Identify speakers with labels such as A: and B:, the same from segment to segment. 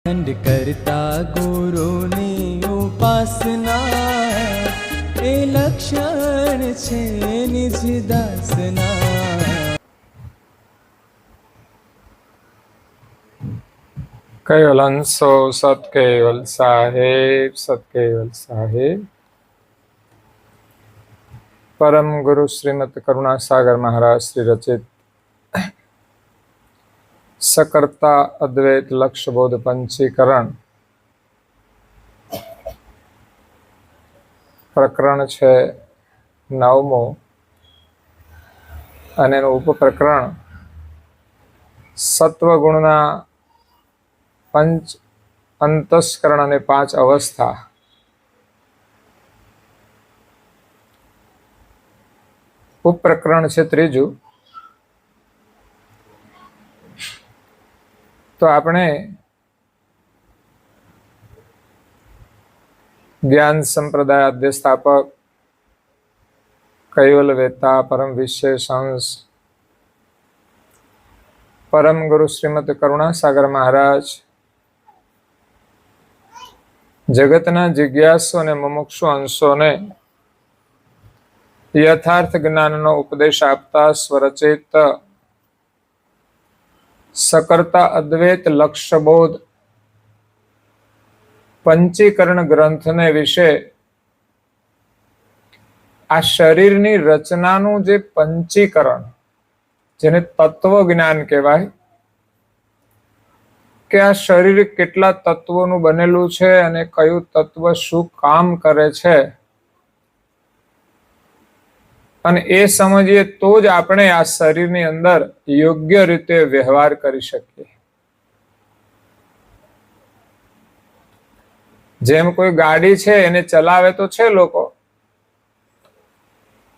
A: दंड करता गुरुनी उपासना ए लक्षण छे निज दासना।
B: કેવલ હંસો સત કેવલ સાહેબ, સત કેવલ સાહેબ. પરમ ગુરુ શ્રીમદ કરુણાસાગર મહારાજ શ્રી રચિત सकर्ता अद्वैत लक्ष्य बोध पंचीकरण प्रकरण छे 9मो અને એનું ઉપપ્રકરણ સત્વગુણના पंच अंतस्करण અને 5 अवस्था. उपप्रकरण છે 3. तो આપણે ज्ञान संप्रदाय आद्य स्थापक कैवल वेता परम विशेषांश परम गुरु श्रीमद करुणासागर महाराज जगतना जिज्ञासु ने मुमुक्षु अंशों ने यथार्थ ज्ञान नो उपदेश आपता स्वरचित सकर्ता अद्वैत लक्ष्यबोध पंचीकरण ग्रंथ ने विषय आ शरीरनी रचनानु जे पंचीकरण जेने तत्व ज्ञान कहेवाय के आ शरीर केटला तत्वोनुं बनेलुं छे अने कयुं तत्व शुं काम करे छे અને એ સમજીએ તો જ આપણે આ શરીરની અંદર યોગ્ય રીતે વ્યવહાર કરી શકીએ. જેમ કોઈ ગાડી છે એને ચલાવે તો છે લોકો,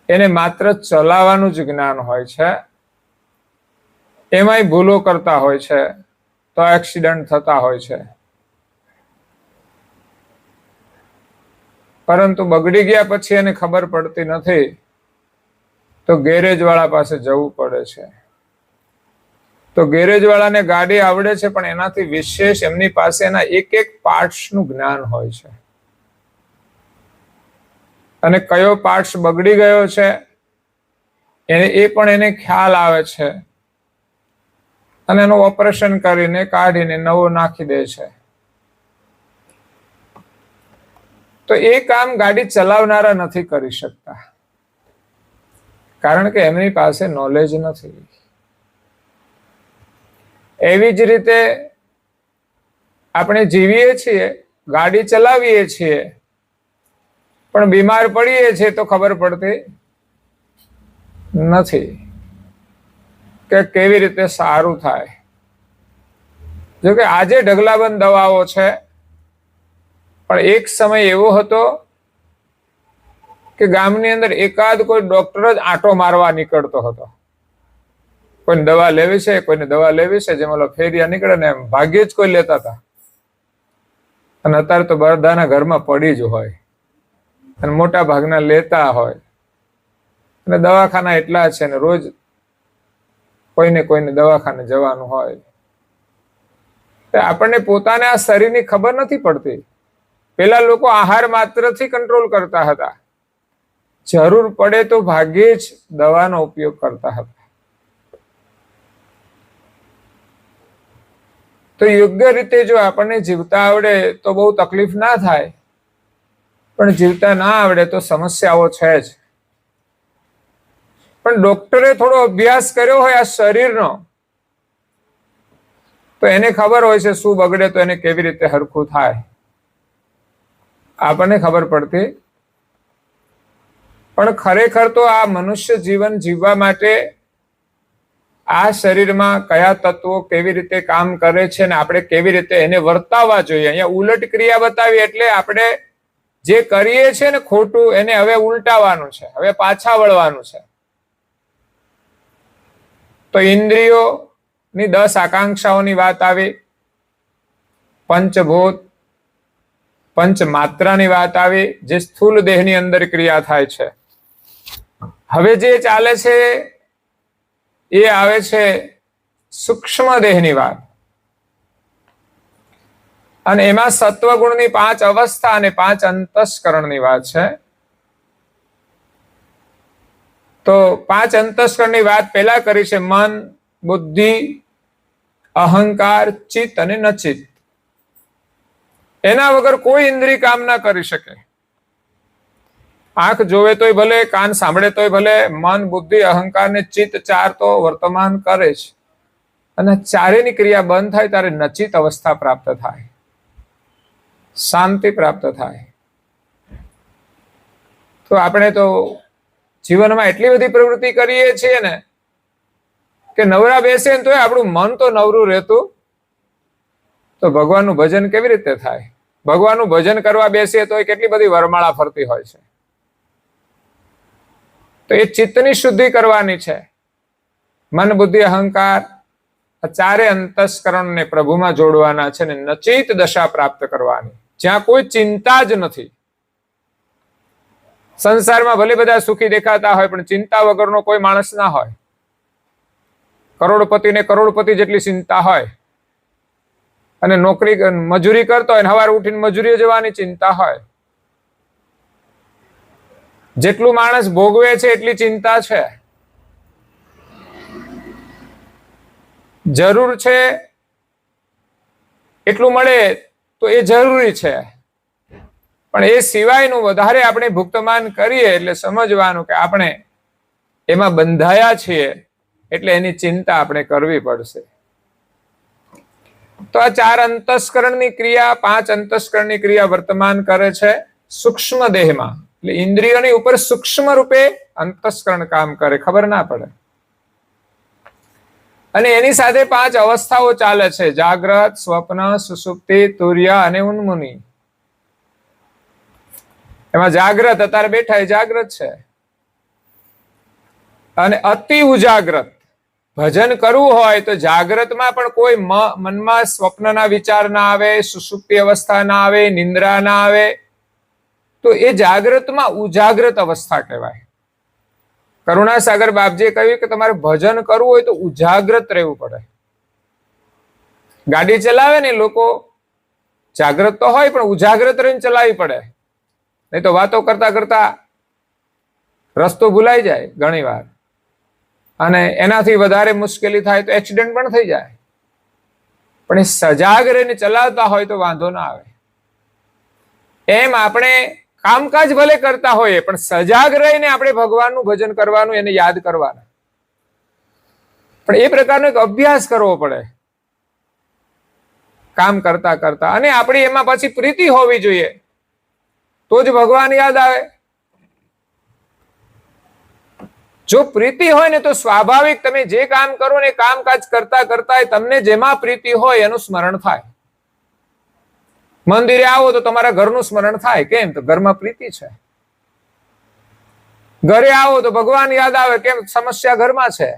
B: એને માત્ર ચલાવવાનું જ જ્ઞાન હોય છે, એમાંય ભૂલો કરતા હોય છે તો એક્સિડન્ટ થતા હોય છે. પરંતુ બગડી ગયા પછી એને ખબર પડતી નથી તો ગેરેજ વાળા પાસે જવું પડે છે. તો ગેરેજ વાળાને ગાડી આવડે છે પણ એનાથી વિશેષ એમની પાસે એના એક એક પાર્ટ્સ નું જ્ઞાન હોય છે અને કયો પાર્ટ્સ બગડી ગયો છે એ પણ એને ખ્યાલ આવે છે અને એનું ઓપરેશન કરીને કાઢીને નવો નાખી દે છે. તો એ કામ ગાડી ચલાવનારા નથી કરી શકતા કારણ કે એમની પાસે નોલેજ નથી. એવી જ રીતે આપણે જીવીએ છીએ, ગાડી ચલાવીએ છીએ, પણ બીમાર પડીએ છીએ તો ખબર પડતી નથી કે કેવી રીતે સારું થાય. જો કે આજે ઢગલાબંધ દવાઓ છે, પણ એક સમય એવો હતો કે ગામની અંદર એકાદ કોઈ ડોક્ટર જ આંટો મારવા નીકળતો હતો. કોઈને દવા લેવી છે, કોઈને દવા લેવી છે, જેમ ઓલો ફેરિયા નીકળે ને એમ ભાગ્યે જ કોઈ લેતા હતા. અને અત્યારે તો બધાના ઘરમાં પડી જ હોય અને મોટા ભાગના લેતા હોય અને દવાખાના એટલા છે ને રોજ કોઈને કોઈને દવાખાને જવાનું હોય. આપણને પોતાને આ શરીરની ખબર નથી પડતી. પેલા લોકો આહાર માત્રથી કંટ્રોલ કરતા હતા, જરૂર પડે તો ભાગ્યે જ દવાનો ઉપયોગ કરતા હતા. તો યોગ્ય રીતે જો આપણને જીવતા આવડે તો બહુ તકલીફ ના થાય, પણ જીવતા ના આવડે તો સમસ્યાઓ છે જ. પણ ડોક્ટરે થોડો અભ્યાસ કર્યો હોય આ શરીરનો તો એને ખબર હોય છે શું બગડે તો એને કેવી રીતે હરખું થાય. આપણને ખબર પડતી પણ ખરેખર તો આ મનુષ્ય જીવન જીવવા માટે આ શરીરમાં કયા તત્વો કેવી રીતે કામ કરે છે ને આપણે કેવી રીતે એને વર્તાવવા જોઈએ. અહીંયા ઉલટ ક્રિયા બતાવી એટલે આપણે જે કરીએ છીએ ને ખોટું એને હવે ઉલટાવાનું છે, હવે પાછા વળવાનું છે. તો ઇન્દ્રિયોની 10 આકાંક્ષાઓની વાત આવી, પંચભૂત પંચ માત્રાની વાત આવી, જે સ્થૂલ દેહની અંદર ક્રિયા થાય છે. હવે જે ચાલે છે એ આવે છે સૂક્ષ્મ દેહની વાત. અને એમાં સત્વગુણની 5 અવસ્થા અને 5 અંતસ્કરણની વાત છે. તો 5 અંતસ્કરણની વાત પહેલા કરી છે: મન, બુદ્ધિ, અહંકાર, ચિત્ત અને નચિત્ત. એના વગર કોઈ ઇન્દ્રિય કામ ના કરી શકે. આંખ જોવે તોય ભલે, કાન સાંભળે તોય ભલે, મન, બુદ્ધિ, અહંકાર ને ચિત્ત 4 તો વર્તમાન કરે છે. અને ચારેયની ક્રિયા બંધ થાય ત્યારે નચિત અવસ્થા પ્રાપ્ત થાય, શાંતિ પ્રાપ્ત થાય. તો આપણે તો જીવનમાં એટલી બધી પ્રવૃત્તિ કરીએ છીએ ને કે નવરા બેસે ને તોય આપણું મન તો નવરું રહેતું. તો ભગવાનનું ભજન કેવી રીતે થાય? ભગવાનનું ભજન કરવા બેસીએ તો કેટલી બધી વરમાળા ફરતી હોય છે. તો એ ચિત્તની શુદ્ધિ કરવાની છે. મન, બુદ્ધિ, અહંકાર આ ચારે અંતસ્કરણને પ્રભુમાં જોડવાના છે ને નચિત દશા પ્રાપ્ત કરવાની, જ્યાં કોઈ ચિંતા જ નથી. સંસારમાં ભલે બધા સુખી દેખાતા હોય પણ ચિંતા વગરનો કોઈ માણસ ના હોય. કરોડપતિને કરોડપતિ જેટલી ચિંતા હોય, અને નોકરી મજૂરી કરતો હોય, સવારે ઉઠીને મજૂરી જવાની ચિંતા હોય. જેટલું માણસ ભોગવે છે એટલી ચિંતા છે. જરૂર છે એટલું મળે તો એ જરૂરી છે, પણ એ સિવાયનું વધારે આપણે ભુક્તમાન કરીએ એટલે સમજવાનું કે આપણે એમાં બંધાયા છીએ, એટલે એની ચિંતા આપણે કરવી પડશે. તો આ 4 અંતસ્કરણની ક્રિયા, 5 અંતસ્કરણની ક્રિયા વર્તમાન કરે છે સૂક્ષ્મ દેહમાં. એટલે ઇન્દ્રિયોની ઉપર સૂક્ષ્મ રૂપે અંતસ્કરણ કામ કરે, ખબર ના પડે. અને એની સાથે 5 અવસ્થાઓ ચાલે છે: જાગ્રત, સ્વપ્ન, સુષુપ્તિ, તુર્ય અને ઉન્મુની. એમાં જાગ્રત અત્યારે બેઠા એ જાગ્રત છે, અને અતિ ઉજાગ્રત ભજન કરવું હોય તો જાગ્રતમાં પણ કોઈ મનમાં સ્વપ્નના વિચાર ના આવે, સુષુપ્તિ અવસ્થા ના આવે, નિંદ્રા ના આવે, તો એ જાગ્રતમાં ઉજાગ્રત અવસ્થા કહેવાય. કરુણાસાગર બાપજીએ કહ્યું કે તમારે ભજન કરવું હોય તો ઉજાગ્રત રહેવું પડે. ગાડી ચલાવે ને લોકો જાગ્રત તો હોય પણ ઉજાગ્રત રહીને ચલાવવી પડે, નહીં તો વાતો કરતા કરતા રસ્તો ભૂલાઈ જાય ઘણી વાર, અને એનાથી વધારે મુશ્કેલી થાય તો એક્સિડન્ટ પણ થઈ જાય. પણ એ સજાગ રહીને ચલાવતા હોય તો વાંધો ના આવે. એમ આપણે કામકાજ ભલે કરતા હોઈએ પણ સજાગ રહીને આપણે ભગવાનનું ભજન કરવાનું, એને યાદ કરવાના. પણ એ પ્રકારનો એક અભ્યાસ કરવો પડે કામ કરતા કરતા, અને આપણી એમાં પછી પ્રીતિ હોવી જોઈએ, તો જ ભગવાન યાદ આવે. જો પ્રીતિ હોય ને તો સ્વાભાવિક તમે જે કામ કરો ને કામકાજ કરતા કરતા તમને જેમાં પ્રીતિ હોય એનું સ્મરણ થાય. મંદિરે આવો તો તમારા ઘરનું સ્મરણ થાય. કેમ? તો ઘરમાં પ્રીતિ છે. ઘરે આવો તો ભગવાન યાદ આવે. કેમ? સમસ્યા ઘરમાં છે,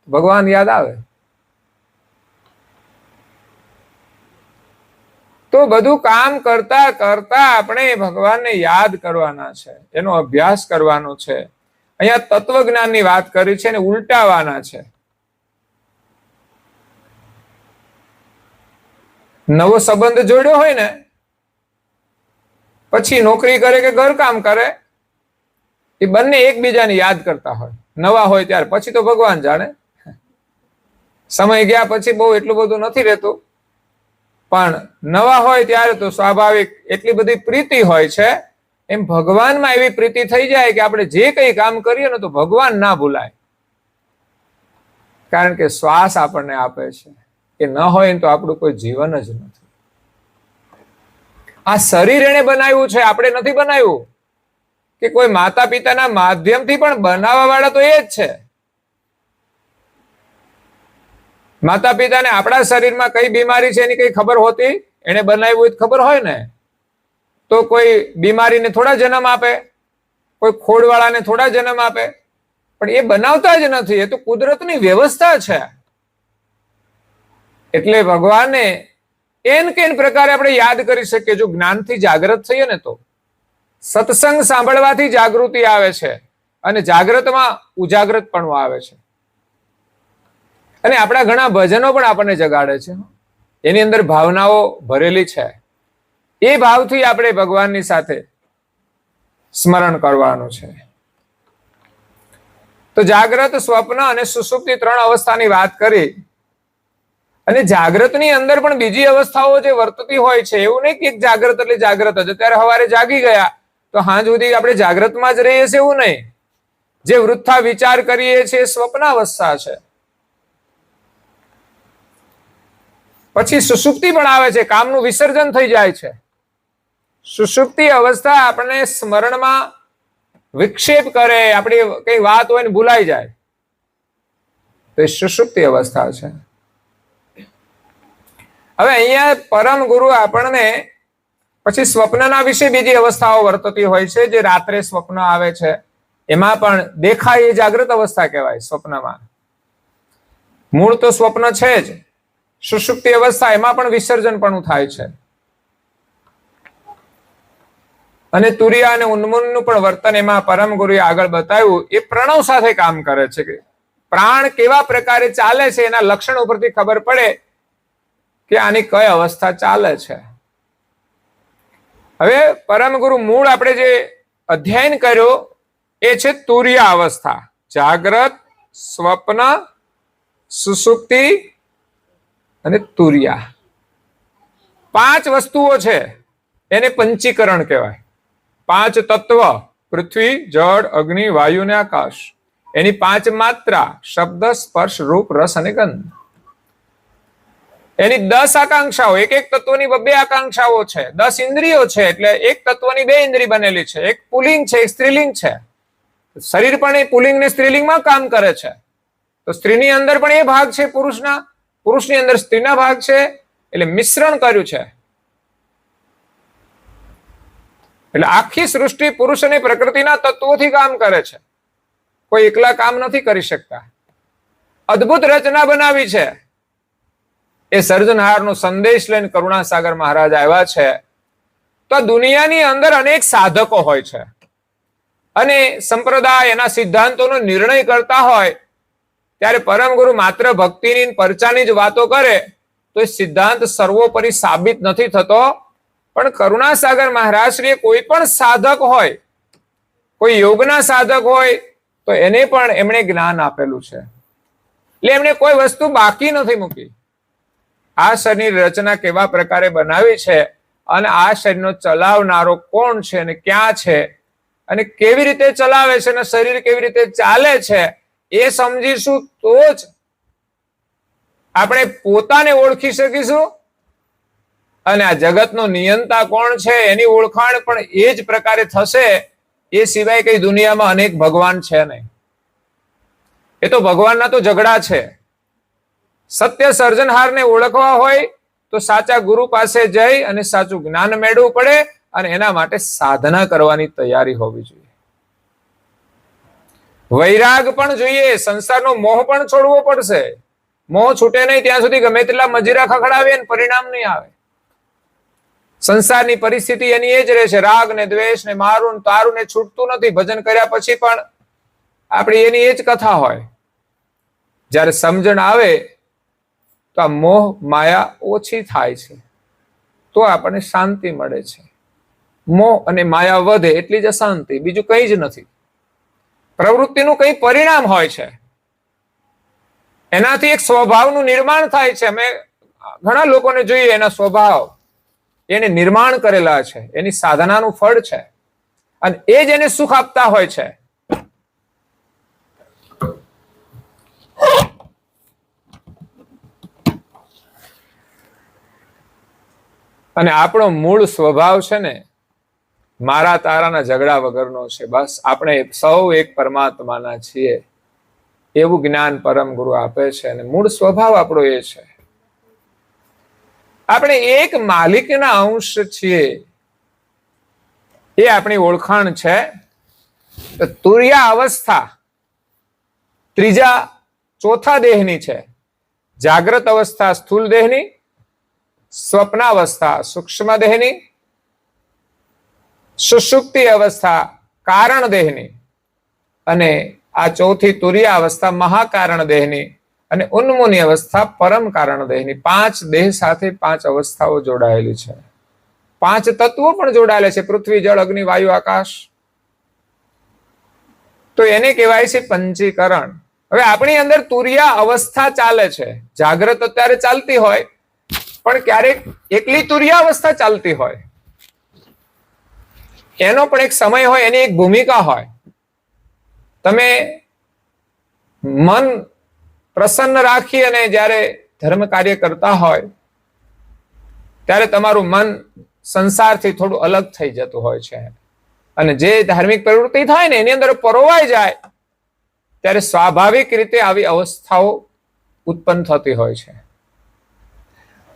B: ભગવાન યાદ આવે. તો બધું કામ કરતા કરતા આપણે ભગવાનને યાદ કરવાના છે, એનો અભ્યાસ કરવાનો છે. અહીંયા તત્વજ્ઞાનની વાત કરી છે ને ઉલટાવાના છે. નવો સંબંધ જોડ્યો હોય ને પછી નોકરી કરે કે ઘર કામ કરે, એ બંને એકબીજાને યાદ કરતા હોય. નવા હોય ત્યારે, પછી તો ભગવાન જાણે. સમય ગયા પછી બહુ એટલું બધું નથી રહેતું, પણ નવા હોય ત્યારે તો સ્વાભાવિક એટલી બધી પ્રીતિ હોય છે. એમ ભગવાનમાં એવી પ્રીતિ થઈ જાય કે આપણે જે કઈ કામ કરીએ ને તો ભગવાન ના ભૂલાય, કારણ કે શ્વાસ આપણને આપે છે. એ ન હોય તો આપણું કોઈ જીવન જ નથી. આ શરીર એને બનાવ્યું છે, આપણે નથી બનાવ્યું. કે કોઈ માતા પિતાના માધ્યમથી પણ બનાવવા વાળા તો એ જ છે. માતા પિતાને આપણા શરીરમાં કઈ બીમારી છે એની કઈ ખબર હોતી? એને બનાવ્યું હોય ખબર હોય ને. તો કોઈ બીમારીને થોડા જન્મ આપે, કોઈ ખોડવાળાને થોડા જન્મ આપે, પણ એ બનાવતા જ નથી. એ તો કુદરતની વ્યવસ્થા છે. એટલે ભગવાને એન કેન પ્રકારે આપણે યાદ કરી શકીએ. જો જ્ઞાનથી જાગૃત થઈએ ને તો સત્સંગ સાંભળવાથી જાગૃતિ આવે છે, અને જાગ્રતમાં ઉજાગ્રત પણ આવે છે. અને આપણા ઘણા ભજનો પણ આપણને જગાડે છે. એની અંદર ભાવનાઓ ભરેલી છે. એ ભાવથી આપણે ભગવાનની સાથે સ્મરણ કરવાનું છે. તો જાગ્રત, સ્વપ્ન અને સુષુપ્તિ 3 અવસ્થાની વાત કરી. અને જાગ્રતની અંદર પણ બીજી અવસ્થાઓ જે વર્તતી હોય છે. એવું નહીં કે એક જાગ્રત એટલે જાગ્રત જ, અત્યારે સવારે જાગી ગયા તો સાંજ સુધી આપણે જાગ્રતમાં જ રહીએ છીએ એવું નહીં. જે વૃથા વિચાર કરીએ છીએ સ્વપ્ન અવસ્થા છે. પછી સુષુપ્તિ પણ આવે છે, કામનું વિસર્જન થઈ જાય છે. સુષુપ્તિ અવસ્થા આપણને સ્મરણમાં વિક્ષેપ કરે, આપણી કઈ વાત હોય ને ભૂલાઈ જાય, તો એ સુષુપ્તિ અવસ્થા છે. હવે અહીંયા પરમ ગુરુ આપણને પછી સ્વપ્નના વિશે બીજી અવસ્થાઓ વર્તતી હોય છે. જે રાત્રે સ્વપ્ન આવે છે એમાં પણ દેખાય એ જાગૃત અવસ્થા કહેવાય. સ્વપ્નમાં મૂળ તો સ્વપ્ન છે જ, સુષુપ્તિ અવસ્થા એમાં પણ વિસર્જન પણ થાય છે. અને તુરિયા અને ઉન્મૂનનું પણ વર્તન એમાં પરમ ગુરુએ આગળ બતાવ્યું. એ પ્રણવ સાથે કામ કરે છે કે પ્રાણ કેવા પ્રકારે ચાલે છે એના લક્ષણ ઉપરથી ખબર પડે કે આની કઈ અવસ્થા ચાલે છે. હવે પરમ ગુરુ મૂળ આપણે જે અધ્યયન કર્યો એ છે તુરિયા અવસ્થા. જાગ્રત, સ્વપ્ન, સુષુપ્તિ અને તુરિયા. 5 વસ્તુઓ છે, એને પંચીકરણ કહેવાય. 5 તત્વ, પૃથ્વી, જળ, અગ્નિ, વાયુ ને આકાશ. એની 5 માત્રા, શબ્દ, સ્પર્શ, રૂપ, રસ અને ગંધ. એની 10 આકાંક્ષાઓ, એક એક તત્વની 2 આકાંક્ષાઓ છે. 10 ઇન્દ્રિયો છે, એટલે એક તત્વની 2 ઇન્દ્રિય બનેલી છે. એક પુલિંગ છે, એક સ્ત્રીલિંગ છે. શરીર પણ એ પુલિંગ ને સ્ત્રીલિંગમાં કામ કરે છે. તો સ્ત્રીની અંદર પણ એ ભાગ છે પુરુષના, પુરુષની અંદર સ્ત્રીના ભાગ છે. એટલે મિશ્રણ કર્યું છે. એટલે આખી સૃષ્ટિ પુરુષ અને પ્રકૃતિના તત્વોથી કામ કરે છે. કોઈ એકલા કામ નથી કરી શકતા. અદ્ભુત રચના બનાવી છે. એ સર્જનહારનો સંદેશ લઈને કરુણાસાગર મહારાજ આવ્યા છે. તો દુનિયાની અંદર અનેક સાધકો હોય છે અને સંપ્રદાય એના સિદ્ધાંતોનો નિર્ણય કરતા હોય ત્યારે પરમ ગુરુ માત્ર ભક્તિની પરચાની જ વાતો કરે તો એ સિદ્ધાંત સર્વોપરી સાબિત નથી થતો. પણ કરુણાસાગર મહારાજશ્રીએ કોઈ પણ સાધક હોય, કોઈ યોગના સાધક હોય તો એને પણ એમણે જ્ઞાન આપેલું છે. એટલે એમણે કોઈ વસ્તુ બાકી નથી મૂકી. આ શરીરની રચના કેવા પ્રકારે બનાવી છે અને આ શરીરનો ચલાવનારો કોણ છે અને ક્યાં છે અને કેવી રીતે ચલાવે છે અને શરીર કેવી રીતે ચાલે છે એ સમજીશું તો જ આપણે પોતાને ઓળખી શકીશું. અને આ જગતનો નિયંતા કોણ છે એની ઓળખાણ પણ એ જ પ્રકારે થશે. એ સિવાય કઈ દુનિયામાં અનેક ભગવાન છે નહીં. એ તો ભગવાનના તો ઝઘડા છે. સત્ય સર્જનહારને ઓળખવા હોય તો સાચા ગુરુ પાસે જઈ અને સાચું જ્ઞાન મેળવવું પડે અને એના માટે સાધના કરવાની તૈયારી હોવી જોઈએ. વૈરાગ પણ જોઈએ, સંસારનો મોહ પણ છોડવો પડશે. મોહ છૂટે નહીં ત્યાં સુધી ગમે તેટલા મજીરા ખખડાવે ને પરિણામ નહીં આવે. સંસારની પરિસ્થિતિ એની એ જ રહેશે. રાગ ને દ્વેષ ને મારું ને તારું ને છૂટતું નથી. ભજન કર્યા પછી પણ આપણી એની એ જ કથા હોય. જ્યારે સમજણ આવે તો આ મોહ માયા ઓછી થાય છે, તો આપણને શાંતિ મળે છે. મોહ અને માયા વધે એટલી જ અશાંતિ, બીજું કંઈ જ નથી. પ્રવૃત્તિનું કંઈ પરિણામ હોય છે, એનાથી એક સ્વભાવનું નિર્માણ થાય છે. અમે ઘણા લોકોને જોઈએ એના સ્વભાવ એને નિર્માણ કરેલા છે, એની સાધનાનું ફળ છે અને એ જ એને સુખ આપતા હોય છે. અને આપણો મૂળ સ્વભાવ છે ને મારા તારાના ઝઘડા વગરનો છે. બસ આપણે સૌ એક પરમાત્માના છીએ એવું જ્ઞાન પરમ ગુરુ આપે છે અને મૂળ સ્વભાવ આપણો એ છે. આપણે એક માલિકના અંશ છીએ એ આપણી ઓળખાણ છે. તુરિયા અવસ્થા ચોથા દેહની છે. જાગ્રત અવસ્થા સ્થૂલ દેહની, સ્વપ્નાવસ્થા સૂક્ષ્મ દેહની, સુષુપ્તિ અવસ્થા કારણ દેહની અને આ ચોથી તુરિયા અવસ્થા મહાકારણ દેહની. અને ઉન્મૂની અવસ્થા પરમ કારણ દેહની. 5 દેહ સાથે 5 અવસ્થાઓ જોડાયેલી છે. 5 તત્વો પણ જોડાયેલા છે, પૃથ્વી, જળ, અગ્નિ, વાયુ, આકાશ. તો એને કહેવાય છે પંચીકરણ. હવે આપણી અંદર તુરિયા અવસ્થા ચાલે છે. જાગ્રત અત્યારે ચાલતી હોય, પણ ક્યારેક એકલી તુરિયા અવસ્થા ચાલતી હોય. એનો પણ એક સમય હોય, એની એક ભૂમિકા હોય. તમે મન પ્રસન્ન રાખી અને જ્યારે ધર્મ કાર્ય કરતા હોય ત્યારે તમારું મન સંસારથી થોડું અલગ થઈ જતું હોય છે, અને જે ધાર્મિક પ્રવૃત્તિ થાય ને એની અંદર પરોવાઈ જાય ત્યારે સ્વાભાવિક રીતે આવી અવસ્થાઓ ઉત્પન્ન થતી હોય છે.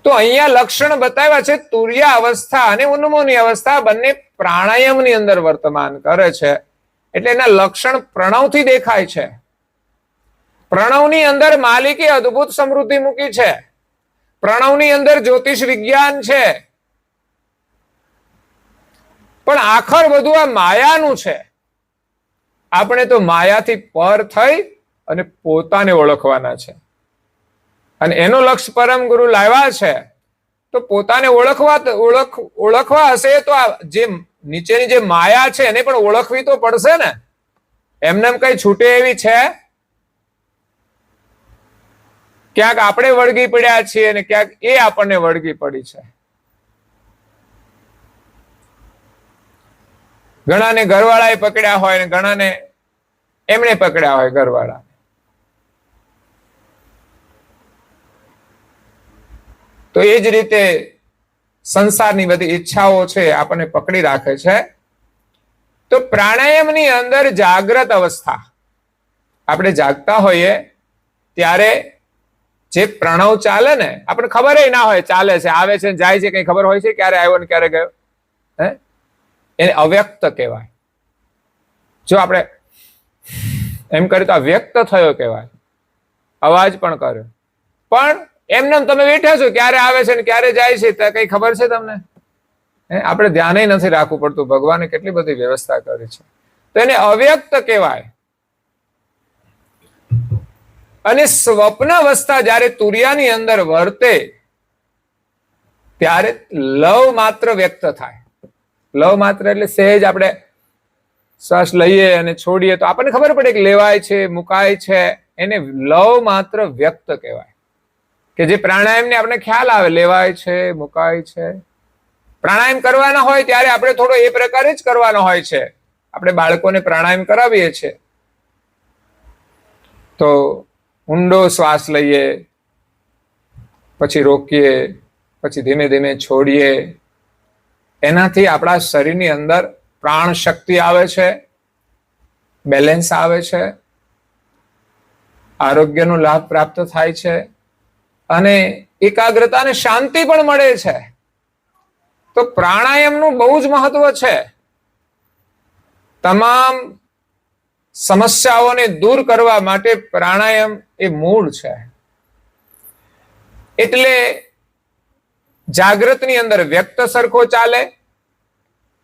B: તો અહીંયા લક્ષણ બતાવ્યા છે. તુરિયા અવસ્થા અને ઉન્મૂની અવસ્થા બંને પ્રાણાયામની અંદર વર્તમાન કરે છે, એટલે એના લક્ષણ પ્રણવથી દેખાય છે. પ્રણવની અંદર માલિકે અદ્ભુત સમૃદ્ધિ મૂકી છે. પ્રણવની અંદર જ્યોતિષ વિજ્ઞાન છે, પણ આખર બધું આ માયાનું છે. આપણે તો માયાથી પર થઈ અને પોતાને ઓળખવાના છે, અને એનો લક્ષ્ય પરમ ગુરુ લાવ્યા છે. તો પોતાને ઓળખવા હશે તો આ જે નીચેની જે માયા છે એને પણ ઓળખવી તો પડશે ને. એમને કઈ છૂટે એવી છે? ક્યાંક આપણે વળગી પડ્યા છીએ અને ક્યાંક એ આપણને વળગી પડી છે. ઘણાને ઘરવાળાએ પકડ્યા હોય ને ઘણાને એમણે પકડ્યા હોય ઘરવાળા. તો એ જ રીતે સંસારની બધી ઈચ્છાઓ છે આપણને પકડી રાખે છે. તો પ્રાણાયામની અંદર જાગ્રત અવસ્થા, આપણે જાગતા હોઈએ ત્યારે જે પ્રણવ ચાલે ને, આપણે ખબર ના હોય ચાલે છે, આવે છે, જાય છે, કઈ ખબર હોય છે ક્યારે આવ્યો ને ક્યારે ગયો? એને અવ્યક્ત કહેવાય. જો આપણે એમ કરીએ તો આ વ્યક્ત થયો કહેવાય. અવાજ પણ કર્યો, પણ એમને તમે બેઠા છો, ક્યારે આવે છે ને ક્યારે જાય છે કઈ ખબર છે તમને? આપણે ધ્યાન નથી રાખવું પડતું. ભગવાને કેટલી બધી વ્યવસ્થા કરી છે. તો એને અવ્યક્ત કહેવાય. અને સ્વપ્ન અવસ્થા જ્યારે તુરિયાની અંદર વર્તે ત્યારે લવ માત્ર વ્યક્ત થાય. લવ માત્ર એટલે સહેજ આપણે શ્વાસ લઈએ અને છોડીએ તો આપણને ખબર પડે કે લેવાય છે, મુકાય છે. એને લવ માત્ર વ્યક્ત કહેવાય. કે જે પ્રાણાયામને આપણે ખ્યાલ આવે, લેવાય છે, મુકાય છે. પ્રાણાયામ કરવાના હોય ત્યારે આપણે થોડો એ પ્રકારે જ કરવાનો હોય છે. આપણે બાળકોને પ્રાણાયામ કરાવીએ છીએ તો ઊંડો શ્વાસ લઈએ, પછી રોકીએ, પછી ધીમે ધીમે છોડીએ. એનાથી આપણા શરીરની અંદર પ્રાણ શક્તિ આવે છે, બેલેન્સ આવે છે, આરોગ્યનો લાભ પ્રાપ્ત થાય છે, અને એકાગ્રતા અને શાંતિ પણ મળે છે. તો પ્રાણાયામનું બહુ જ મહત્વ છે. તમામ સમસ્યાઓને દૂર કરવા માટે પ્રાણાયામ એ મૂળ છે. એટલે જાગ્રતની અંદર વ્યક્ત સરખો ચાલે,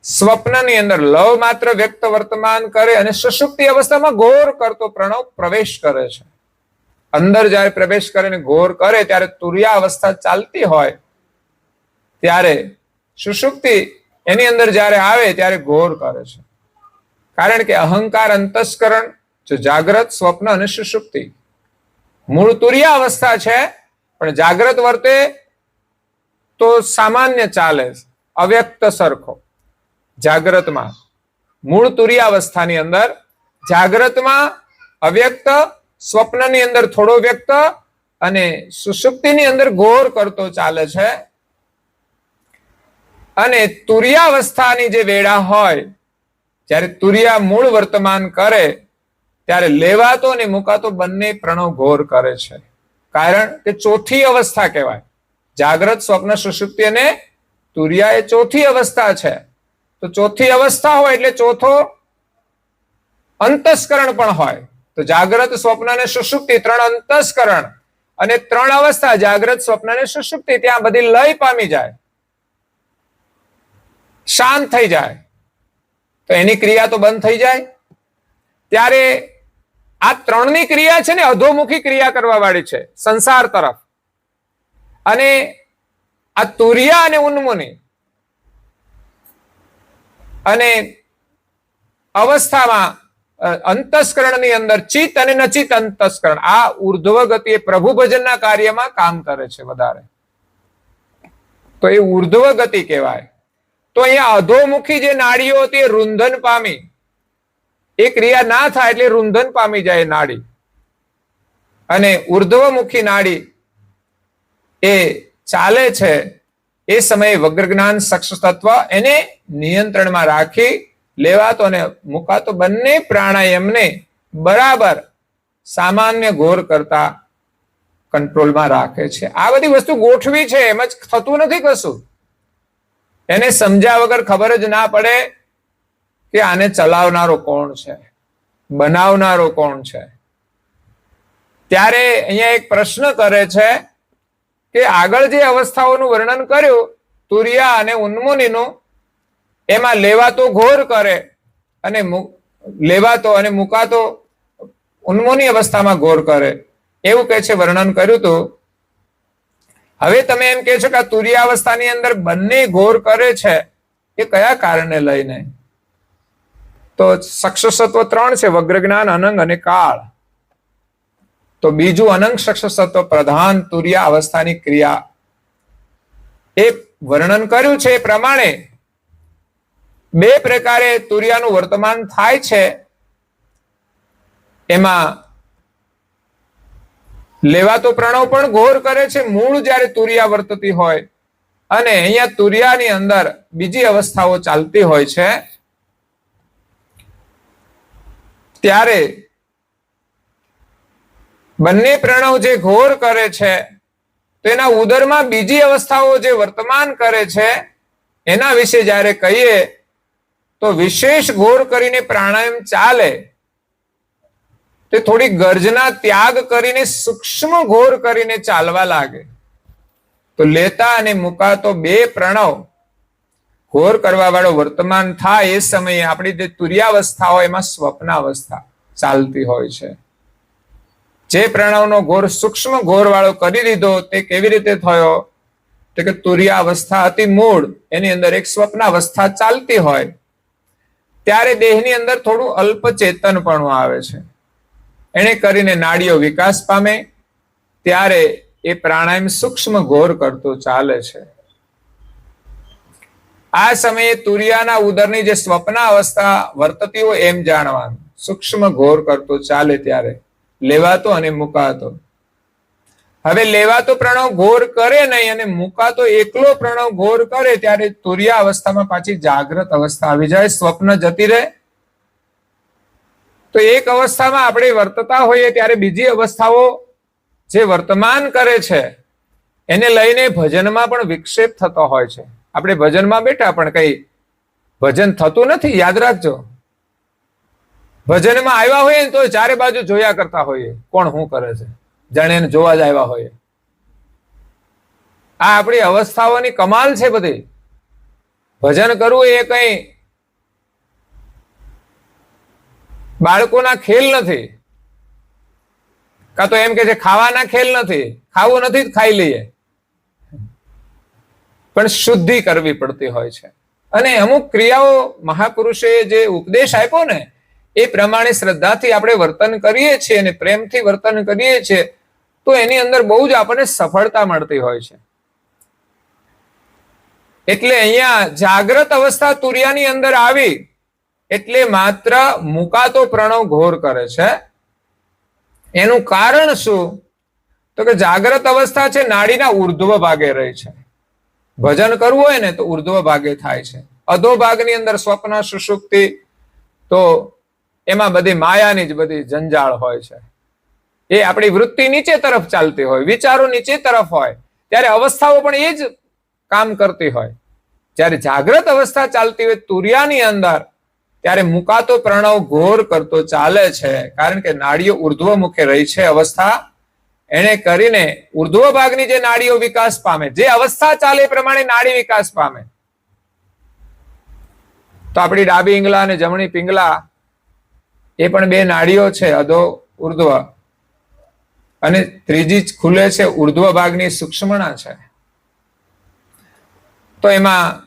B: સ્વપ્નની અંદર લવ માત્ર વ્યક્ત વર્તમાન કરે, અને સુષુપ્તિ અવસ્થામાં ઘોર કરતો પ્રણવ પ્રવેશ કરે છે. અંદર જ્યારે પ્રવેશ કરે ને ઘોર કરે ત્યારે તુરિયા અવસ્થા ચાલતી હોય ત્યારે સુષુપ્તિ એની અંદર જ્યારે આવે ત્યારે ઘોર કરે છે. કારણ કે અહંકાર અંતસ્કરણ, જો જાગ્રત, સ્વપ્ન અને સુષુપ્તિ મૂળ તુરિયા અવસ્થા છે. પણ જાગ્રત વર્તે તો સામાન્ય ચાલે, અવ્યક્ત સરખો. જાગ્રતમાં મૂળ તુરિયા અવસ્થાની અંદર, જાગ્રતમાં અવ્યક્ત, સ્વપ્નની અંદર થોડો વ્યક્ત, અને સુષુપ્તિની અંદર ઘોર કરતો ચાલે છે. અને તુરિયા અવસ્થાની જે વેળા હોય, જ્યારે તુરિયા મૂળ વર્તમાન કરે ત્યારે લેવાતો અને મુકાતો બંને પ્રણવ ઘોર કરે છે. કારણ કે ચોથી અવસ્થા કહેવાય. જાગ્રત, સ્વપ્ન, સુષુપ્તિ અને તુરિયા એ ચોથી અવસ્થા છે. તો ચોથી અવસ્થા હોય એટલે ચોથો અંતસ્કરણ પણ હોય. તો જાગ્રત, સ્વપ્ન અને સુષુપ્તિ 3 અંતસ્કરણ, અને 3 અવસ્થા જાગ્રત, સ્વપ્ન અને સુષુપ્તિ, ત્યાં બધી લય પામી જાય, શાંત થઈ જાય. તો એની ક્રિયા તો બંધ થઈ જાય. ત્યારે આ ત્રણની ક્રિયા છે ને અધોમુખી ક્રિયા કરવા વાળી છે સંસાર તરફ. અને આ તુર્યા અને ઉન્મુનિ અને અવસ્થામાં અંતસ્કરણની અંદર ચિત્ત અને નચિત અંતસ્કરણ આ ઉર્ધ્વ ગતિ પ્રભુ ભજનના કાર્યમાં કામ કરે છે વધારે, તો એ ઉર્ધ્વ ગતિ કહેવાય. તો અહીંયા અધોમુખી જે નાડીઓ હતી એ રૂંધન પામી, એ ક્રિયા ના થાય એટલે રૂંધન પામી જાય નાડી. અને ઉર્ધ્વમુખી નાડી એ ચાલે છે એ સમયે વગ્રજ્ઞાન સક્ષ તત્વ એને નિયંત્રણમાં રાખી લેવાતો અને મુકાતો બંને પ્રાણાયામને બરાબર સામાન્ય ઘોર કરતા કંટ્રોલમાં રાખે છે. આ બધી વસ્તુ ગોઠવી છે, એમ જ થતું નથી કશું. એને સમજ્યા વગર ખબર જ ના પડે કે આને ચલાવનારો કોણ છે, બનાવનારો કોણ છે. ત્યારે અહીંયા એક પ્રશ્ન કરે છે કે આગળ જે અવસ્થાઓનું વર્ણન કર્યું તુર્યા અને ઉન્મુનિનું, એમાં લેવાતો ઘોર કરે અને લેવાતો અને મુકાતો ઉન્મુનિ અવસ્થામાં ઘોર કરે, એવું કે છે વર્ણન કર્યું હતું. હવે તમે એમ કહે છો કે આ તુર્યા અવસ્થાની અંદર બંને ઘોર કરે છે, એ કયા કારણે લઈને? તો સક્ષસત્વ ત્રણ છે, વગ્રજ્ઞાન, અનંગ અને કાળ. તો બીજું અનંગ સક્ષસત્વ પ્રધાન તુર્યા અવસ્થાની ક્રિયા એ વર્ણન કર્યું છે. એ પ્રમાણે બે પ્રકારે તુર્યાનું વર્તમાન થાય છે. એમાં લેવાતો પ્રણવ પણ ઘોર કરે છે મૂળ જ્યારે તુર્યા વર્તતી હોય, અને અહીંયા તુર્યાની અંદર બીજી અવસ્થાઓ ચાલતી હોય છે. ત્યારે બંને પ્રણવ જે ઘોર કરે છે તો એના ઉદરમાં બીજી અવસ્થાઓ જે વર્તમાન કરે છે એના વિશે જ્યારે કહીએ તો વિશેષ ઘોર કરીને પ્રાણાયામ ચાલે તે થોડી ગર્જના ત્યાગ કરીને સૂક્ષ્મ ઘોર કરીને ચાલવા લાગે. તો લેતા અને મુકાતો બે પ્રણવ ઘોર કરવા વાળો વર્તમાન થાય એ સમયે આપણી જે તુર્યાવસ્થા હોય એમાં સ્વપ્નાવસ્થા ચાલતી હોય છે. જે પ્રણવનો ઘોર સૂક્ષ્મ ઘોર વાળો કરી દીધો તે કેવી રીતે થયો? તો કે તુર્યાવસ્થા અતિ મૂળ એની અંદર એક સ્વપ્નાવસ્થા ચાલતી હોય ત્યારે દેહની અંદર થોડું અલ્પ ચેતનપણું આવે છે. એને કરીને નાડીઓ વિકાસ પામે ત્યારે એ પ્રાણાયામ સૂક્ષ્મ ઘોર કરતો ચાલે છે. આ સમયે તુર્યાના ઉદરની જે સ્વપ્ન અવસ્થા વર્તતી હોય એમ જાણવાનું. સૂક્ષ્મ ઘોર કરતો ચાલે ત્યારે લેવાતો અને મુકાતો. હવે લેવાતો પ્રણવ ઘોર કરે નહીં અને મુકાતો એકલો પ્રણવ ઘોર કરે ત્યારે તુર્યા અવસ્થામાં પાછી જાગ્રત અવસ્થા આવી જાય, સ્વપ્ન જતી રહે. તો એક અવસ્થામાં આપણે વર્તતા હોઈએ ત્યારે બીજી અવસ્થાઓ જે વર્તમાન કરે છે એને લઈને ભજનમાં પણ વિક્ષેપ થતો હોય છે. આપણે ભજનમાં બેઠા પણ કઈ ભજન થતું નથી, યાદ રાખજો. ભજનમાં આવ્યા હોઈએ તો ચારે બાજુ જોયા કરતા હોઈએ કોણ શું કરે છે, જાણે એને જોવા જ આવ્યા હોઈએ. આ આપણી અવસ્થાઓની કમાલ છે બધી. ભજન કરવું એ કઈ બાળકોના ખેલ નથી, કાં તો એમ કે છે ખાવાના ખેલ નથી, ખાવું નથી ખાઈ લઈએ, પણ શુદ્ધિ કરવી પડતી હોય છે. અને અમુક ક્રિયાઓ મહાપુરુષે જે ઉપદેશ આપ્યો ને એ પ્રમાણે શ્રદ્ધાથી આપણે વર્તન કરીએ છીએ અને પ્રેમથી વર્તન કરીએ છીએ તો એની અંદર બહુ જ આપણને સફળતા મળતી હોય છે. એટલે અહીંયા જાગ્રત અવસ્થા તુર્યાની અંદર આવી એટલે માત્ર મુકાતો પ્રણવ ઘોર કરે છે. એનું કારણ શું? તો કે જાગ્રત અવસ્થા છે નાડીના ઉર્ધ્વ ભાગે રહી છે. ભજન કરવું હોય ને તો ઉર્ધ્વ ભાગે થાય છે. અધો ભાગની અંદર સ્વપ્ન સુષુપ્તિ તો એમાં બધી માયાની જ બધી જંજાળ હોય છે. એ આપણી વૃત્તિ નીચે તરફ ચાલતી હોય, વિચારો નીચે તરફ હોય, ત્યારે અવસ્થાઓ પણ એ જ કામ કરતી હોય. જ્યારે જાગ્રત અવસ્થા ચાલતી હોય તુર્યાની અંદર ત્યારે મુકાતો પ્રણવ ઘોર કરતો ચાલે છે. કારણ કે નાડીઓ ઉર્ધ્વ મુખે રહી છે અવસ્થા, એને કરીને ઉર્ધ્વ ભાગની જે નાડીઓ વિકાસ પામે, જે અવસ્થા ચાલે એ પ્રમાણે નાડી વિકાસ પામે. તો આપણી ડાબી પિંગલા અને જમણી પિંગલા એ પણ બે નાડીઓ છે, અધો ઉર્ધ્વ, અને ત્રીજી ખુલે છે ઉર્ધ્વ ભાગની સૂક્ષ્મણા છે. તો એમાં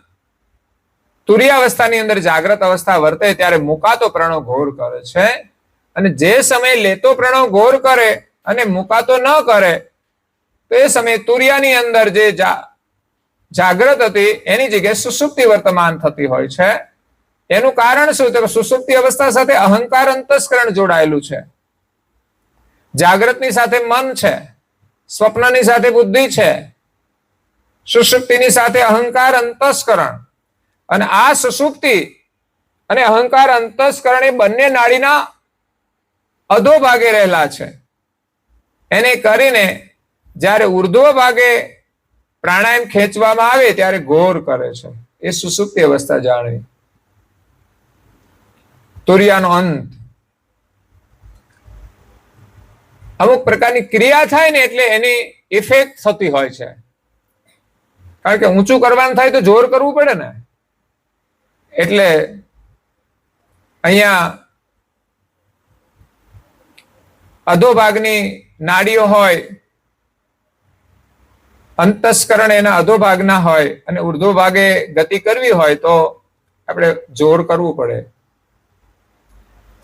B: તુર્યાવસ્થાની અંદર જાગ્રત અવસ્થા વર્તે ત્યારે મુકાતો પ્રણવ ઘોર કરે છે, અને જે સમયે લેતો પ્રણવ ઘોર કરે અને મુકાતો ન કરે તો એ સમયે તુર્યાની અંદર જે જાગ્રત હતી એની જગ્યાએ સુષુપ્તિ વર્તમાન થતી હોય છે. એનું કારણ શું? તો સુષુપ્તિ અવસ્થા સાથે અહંકાર અંતસ્કરણ જોડાયેલું છે. જાગ્રતની સાથે મન છે, સ્વપ્નની સાથે બુદ્ધિ છે, સુષુપ્તિની સાથે અહંકાર અંતસ્કરણ. અને આ સુષુપ્તિ અને અહંકાર અંતસ્કરણ એ બંને નાડીના અધો ભાગે રહેલા છે. એને કરીને જ્યારે ઉર્ધ્વ ભાગે પ્રાણાયામ ખેંચવામાં આવે ત્યારે ઘોર કરે છે. એ સુષુપ્તિ અવસ્થા જાણવી. તુર્યાનો અંત. અમુક પ્રકારની ક્રિયા થાય ને એટલે એની ઇફેક્ટ થતી હોય છે. કારણ કે ઊંચું કરવાનું થાય તો જોર કરવું પડે ને. એટલે અહીંયા અધોભાગની નાડીઓ હોય, અંતસ્કરણ એના અધોભાગના હોય અને ઉર્ધ્વ ભાગે ગતિ કરવી હોય તો આપણે જોર કરવું પડે.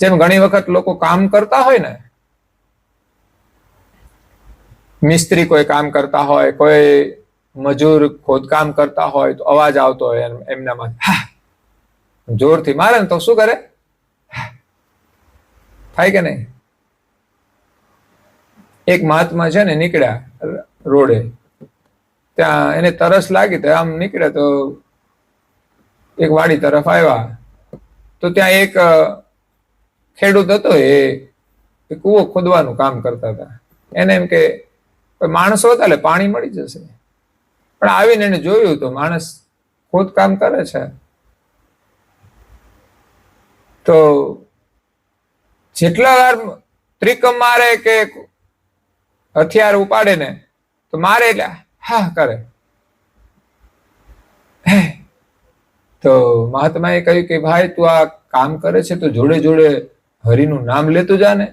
B: જેમ ઘણી વખત લોકો કામ કરતા હોય ને, મિસ્ત્રી કોઈ કામ કરતા હોય, કોઈ મજૂર ખોદકામ કરતા હોય તો અવાજ આવતો હોય એમનામાં, જોરથી મારે ને તો શું કરે? થાય કે નહીં? એક મહાત્મા છે ને નીકળ્યા રોડે, ત્યાં એને તરસ લાગી તો આમ નીકળ્યા તો એક વાડી તરફ આવ્યા તો ત્યાં એક ખેડૂત હતો, એ કૂવો ખોદવાનું કામ કરતા હતા. એને એમ કે માણસો હતા એટલે પાણી મળી જશે, પણ આવીને એને જોયું તો માણસ ખોદકામ કરે છે. તો જેટલા વાર ત્રિકમ મારે કે હથિયાર ઉપાડે ને તો મારે એટલે હા કરે. તો મહાત્માએ કહ્યું કે ભાઈ તું આ કામ કરે છે તો જોડે જોડે હરિનું નામ લેતું જા ને,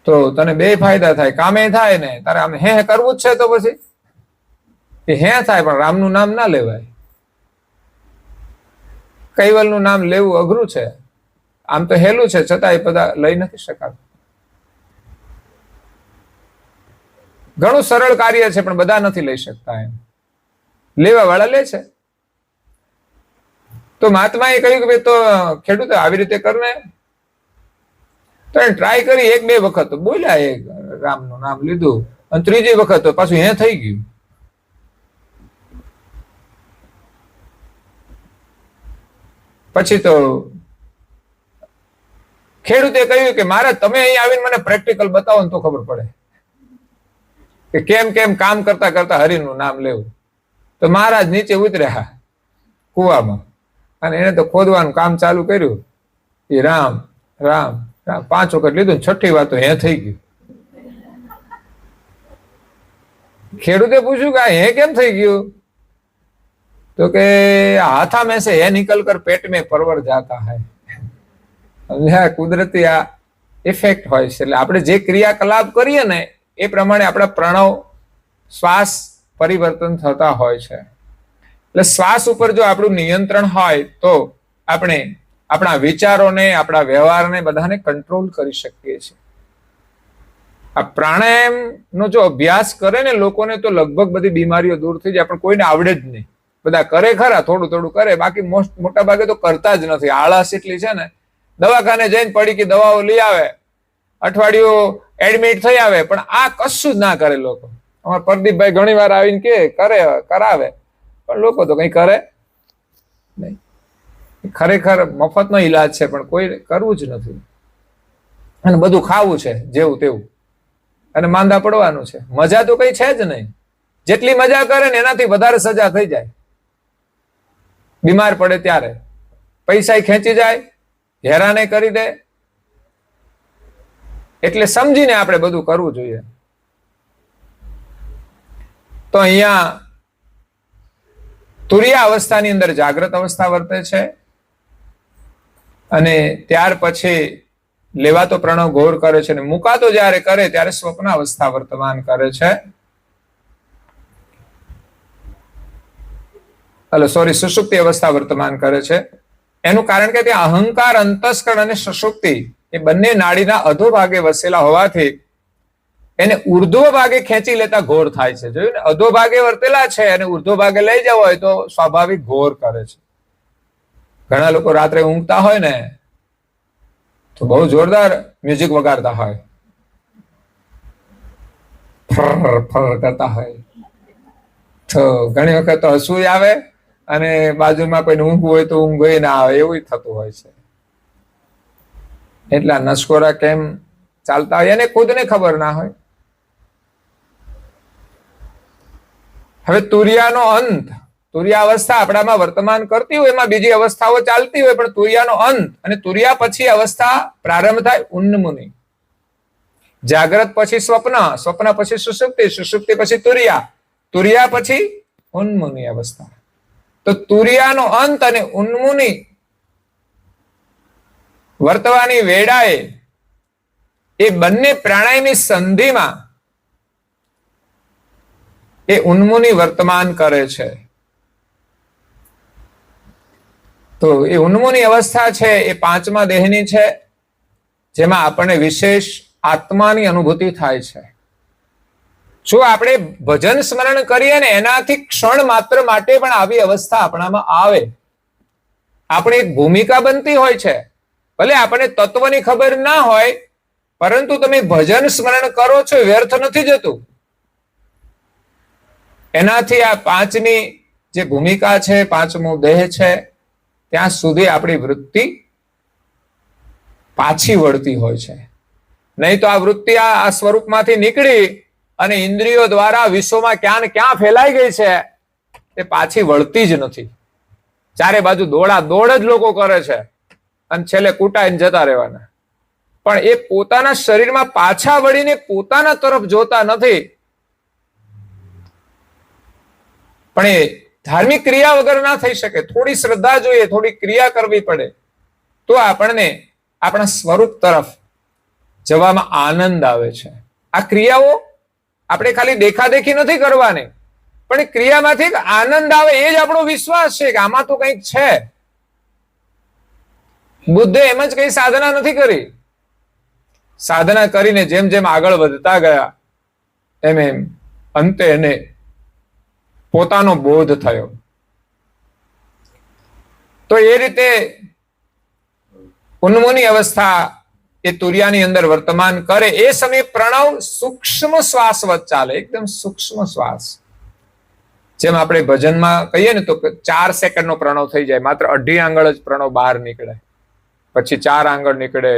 B: તો તને બે ફાયદા થાય, કામે થાય ને તારે આમ હે કરવું જ છે તો પછી હે થાય, પણ રામનું નામ ના લેવાય. કૈવલનું નામ લેવું અઘરું છે, આમ તો હેલું છે છતાં એ બધા લઈ નથી શકાતું. ઘણું સરળ કાર્ય છે પણ બધા નથી લઈ શકતા. એમ લેવા વાળા લે છે. તો મહાત્માએ કહ્યું કે ભાઈ તો ખેડૂત આવી રીતે કરને. તો એને ટ્રાય કરી, એક બે વખત તો બોલ્યા, એક રામનું નામ લીધું અને ત્રીજી વખત તો પાછું હે થઈ ગયું. પછી તો ખેડૂતે કહ્યું કે મારે તમે અહીં આવીને મને પ્રેક્ટિકલ બતાવો ને તો ખબર પડે કે કેમ કેમ કામ કરતા કરતા હરિનું નામ લેવું. તો મહારાજ નીચે ઉતર્યા કુવામાં અને એને તો ખોદવાનું કામ ચાલુ કર્યું. એ રામ રામ રામ 5 વખત લીધું, 6ઠી વાર તો હે થઈ ગયું. ખેડૂતે પૂછ્યું કે આ હે કેમ થઈ ગયું? તો કે हाथा में से है निकल कर पेट में परवर जाता है. કુદરતી આ ઇફેક્ટ હોય છે. એટલે આપણે જે ક્રિયાકલાપ કરીએ ને એ પ્રમાણે આપણા પ્રણવ શ્વાસ પરિવર્તન થતા હોય છે. એટલે શ્વાસ ઉપર જો આપણું નિયંત્રણ હોય તો આપણે આપણા વિચારોને, આપણા વ્યવહારને બધાને કંટ્રોલ કરી શકીએ છીએ. આ પ્રાણાયામનો જો અભ્યાસ કરે ને લોકોને તો લગભગ બધી બીમારીઓ દૂર થઈ જાય, પણ કોઈને આવડે જ નહીં. બધા કરે ખરા, થોડું થોડું કરે, બાકી મોટા ભાગે તો કરતા જ નથી. આળસ એટલી છે ને, દવાખાને જઈને પડી કે દવાઓ લઈ આવે, અઠવાડિયું એડમિટ થઈ આવે, પણ આ કશું જ ના કરે લોકો. અમારા પ્રદીપભાઈ ઘણી વાર આવીને કે કરે કરાવે, પણ લોકો તો કઈ કરે નહીં. ખરેખર મફતનો ઈલાજ છે પણ કોઈ કરવું જ નથી. અને બધું ખાવું છે જેવું તેવું, અને માંદા પડવાનું છે. મજા તો કઈ છે જ નહીં. જેટલી મજા કરે ને એનાથી વધારે સજા થઈ જાય. બીમાર પડે ત્યારે પૈસા ખેંચી જાય, હેરાને કરી દે. એટલે સમજીને આપણે બધું કરવું જોઈએ. તો અહીંયા તુર્યા અવસ્થાની અંદર જાગ્રત અવસ્થા વર્તે છે, અને ત્યાર પછી લેવાતો પ્રણવ ઘોર કરે છે, અને મુકાતો જ્યારે કરે ત્યારે સ્વપ્ન અવસ્થા વર્તમાન કરે છે. સુષુપ્તિ અવસ્થા વર્તમાન કરે છે. એનું કારણ કે ત્યાં અહંકાર, અંતસ્કરણ અને સુષુપ્તિ એ બંને નાડીના અધોભાગે વસેલા હોવાથી એને ઉર્ધ્વ ભાગે ખેંચી લેતા ઘોર થાય છે. જોયું ને, અધો ભાગે વર્તેલા છે અને ઉર્ધ્વ ભાગે લઈ જવો હોય તો સ્વાભાવિક ઘોર કરે છે. ઘણા લોકો રાત્રે ઊંઘતા હોય ને તો બહુ જોરદાર મ્યુઝિક વગાડતા હોય, ફર ફર કરતા હોય, તો ઘણી વખત તો હસવું આવે અને બાજુમાં કોઈ ઊંઘ હોય તો ઊંઘ ના આવે, એવું થતું હોય છે. એટલા નસકોરા કેમ ચાલતા હોય એને ખુદને ખબર ના હોય. હવે તુરિયાનો અંત, તુરિયા અવસ્થા આપણામાં વર્તમાન કરતી હોય, એમાં બીજી અવસ્થાઓ ચાલતી હોય, પણ તુરિયાનો અંત અને તુરિયા પછી અવસ્થા પ્રારંભ થાય ઉન્મુની. જાગ્રત પછી સ્વપ્ન, સ્વપ્ન પછી સુષુપ્તિ, સુષુપ્તિ પછી તુરિયા, તુરિયા પછી ઉન્મુની અવસ્થા. તો તુરિયાનો અંત અને ઉન્મુની વર્તવાની વેળાએ એ બંને પ્રાણાયામની સંધિમાં એ ઉન્મુની વર્તમાન કરે છે. તો એ ઉન્મુની અવસ્થા છે એ પાંચમા દેહની છે, જેમાં આપણને વિશેષ આત્માની અનુભૂતિ થાય છે. જો આપણે ભજન સ્મરણ કરીએ ને એનાથી ક્ષણ માત્ર માટે પણ આવી અવસ્થા આપણામાં આવે. આપણી એક ભૂમિકા બનતી હોય છે. ભલે આપણને તત્વની ખબર ના હોય, પરંતુ તમે ભજન સ્મરણ કરો છો, વ્યર્થ નથી જતું. એનાથી આ પાંચની જે ભૂમિકા છે, પાંચમો દેહ છે, ત્યાં સુધી આપણી વૃત્તિ પાછી વળતી હોય છે. નહીં તો આ વૃત્તિ આ સ્વરૂપમાંથી નીકળી અને ઇન્દ્રિયો દ્વારા વિશ્વમાં ક્યાં ને ક્યાં ફેલાઈ ગઈ છે, તે પાછી વળતી જ નથી. ચારે બાજુ દોડા દોડ જ લોકો કરે છે અને છેલ્લે કૂટાઈને જતા રહેવાના. પણ એ પોતાના શરીરમાં પાછા વળીને પોતાના તરફ જોતા નથી. પણ એ ધાર્મિક ક્રિયા વગર ના થઈ શકે. થોડી શ્રદ્ધા જોઈએ, થોડી ક્રિયા કરવી પડે, તો આપણને આપણા સ્વરૂપ તરફ જવામાં આનંદ આવે છે. આ ક્રિયાઓ આપણે ખાલી દેખાદેખી નથી કરવાની, પણ એ ક્રિયામાંથી આનંદ આવે એ જ આપણો વિશ્વાસ છે કે આમાં તો કંઈક છે. બુદ્ધે એમ જ કઈ સાધના નથી કરી. સાધના કરીને જેમ જેમ આગળ વધતા ગયા એમ એમ અંતે એને પોતાનો બોધ થયો. તો એ રીતે ઉન્મુની અવસ્થા એ તુરિયાની અંદર વર્તમાન કરે. એ સમયે પ્રણવ સૂક્ષ્મ શ્વાસવત ચાલે, એકદમ સૂક્ષ્મ શ્વાસ. જેમ આપણે ભજનમાં કહીએ ને તો 4 સેકન્ડનો પ્રણવ થઈ જાય, માત્ર 2.5 આંગળ જ પ્રણવ બહાર નીકળે, પછી 4 આંગળ નીકળે,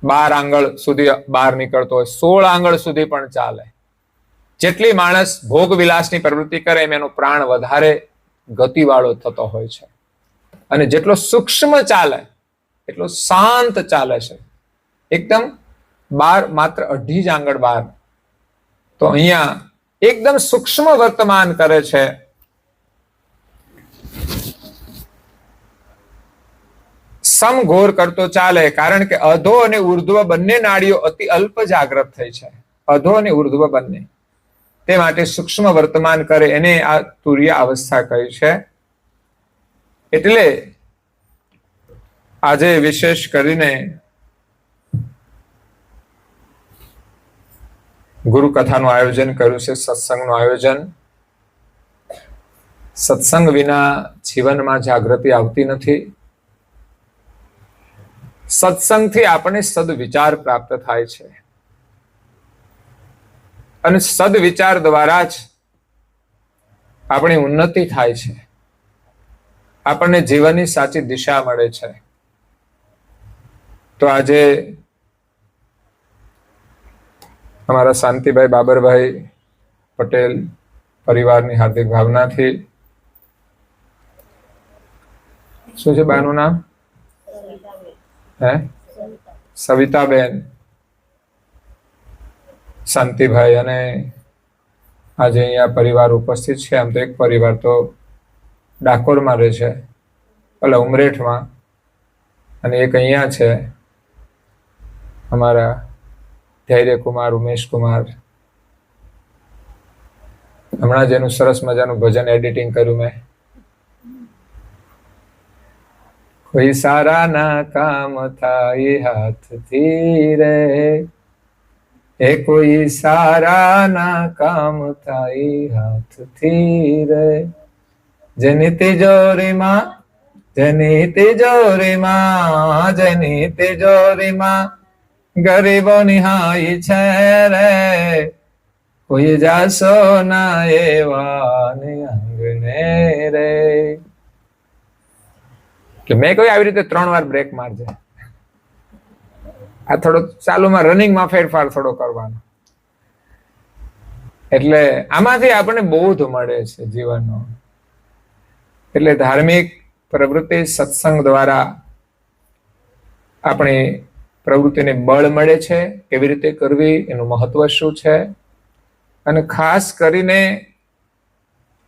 B: 12 આંગળ સુધી બહાર નીકળતો હોય, 16 આંગળ સુધી પણ ચાલે. જેટલી માણસ ભોગ વિલાસની પ્રવૃત્તિ કરે એમ એનો પ્રાણ વધારે ગતિવાળો થતો હોય છે. અને જેટલો સૂક્ષ્મ ચાલે એટલો શાંત ચાલે છે. એકદમ બહાર માત્ર 2.5 જ આંગળ બહાર. તો અહીંયા એકદમ સૂક્ષ્મ વર્તમાન કરે છે. સમઘોર કરતો ચાલે, કારણ કે અધો અને ઉર્ધ્વ બંને નાડીઓ અતિ અલ્પ જાગ્રત થઈ છે. અધો અને ઉર્ધ્વ બંને, તે માટે સૂક્ષ્મ વર્તમાન કરે એને આ તુર્ય અવસ્થા કહી છે. એટલે આજે વિશેષ કરીને ગુરુ કથાનું આયોજન કર્યું છે, સત્સંગનું આયોજન. સત્સંગ વિના જીવનમાં જાગૃતિ આવતી નથી. સત્સંગથી આપણને સદવિચાર પ્રાપ્ત થાય છે અને સદવિચાર દ્વારા જ આપણી ઉન્નતિ થાય છે, આપણને જીવનની સાચી દિશા મળે છે. તો આજે અમારા શાંતિભાઈ બાબરભાઈ પટેલ પરિવારની હાર્દિક ભાવનાથી, શું છે બાનું નામ? સવિતાબેન, શાંતિભાઈ અને આજે અહીંયા પરિવાર ઉપસ્થિત છે. આમ તો એક પરિવાર તો ડાકોરમાં રહે છે, પેલા ઉમરેઠમાં, અને એક અહીંયા છે. અમારા ધૈર્યકુમાર, ઉમેશકુમાર, હમણાં જ એનું સરસ મજાનું ભજન એડિટિંગ કર્યું મેં. કોઈ સારા ના કામ થાય હાથથી રે, એ કોઈ સારા ના કામ થાય હાથથી રે. જેની તિજોરીમાં જેની તિજોરીમાં ગરીબોની હાઈ છે રે, કોઈ જાસો ના એવા આંગણે રે. કે મેં કહ્યું આવી રીતે 3 વાર બ્રેક મારજે. આ થોડો ચાલુમાં રનિંગમાં ફેરફાર થોડો કરવાનો. એટલે આમાંથી આપણને બોધ મળે છે જીવનનો. એટલે ધાર્મિક પ્રવૃત્તિ સત્સંગ દ્વારા આપણી પ્રવૃત્તિને બળ મળે છે, કેવી રીતે કરવી, એનું મહત્વ શું છે. અને ખાસ કરીને